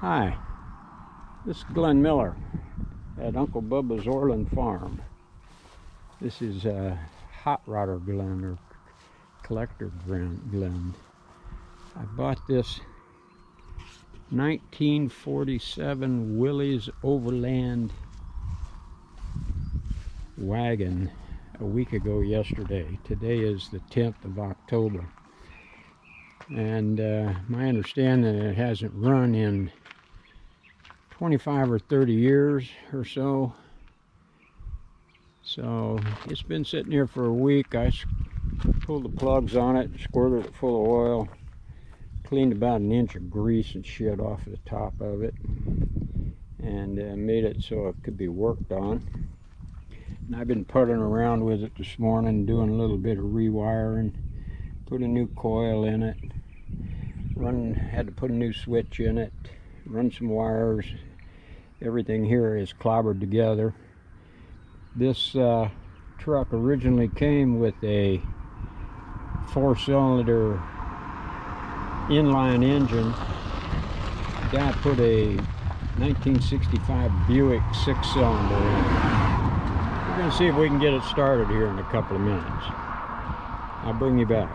Hi, this is Glenn Miller at Uncle Bubba's Overland Farm. This is a hot rodder blend or collector blend. I bought this 1947 Willys Overland wagon a week ago yesterday. Today is the 10th of October. And my understanding it hasn't run in 25 or 30 years or so. So it's been sitting here for a week. I pulled the plugs on it, squirted it full of oil, cleaned about an inch of grease and shit off the top of it, and made it so it could be worked on. And I've been puttering around with it this morning, doing a little bit of rewiring, put a new coil in it, had to put a new switch in it, run some wires. Everything here is clobbered together. This truck originally came with a 4-cylinder inline engine. The guy put a 1965 Buick 6-cylinder in it. We're going to see if we can get it started here in a couple of minutes. I'll bring you back.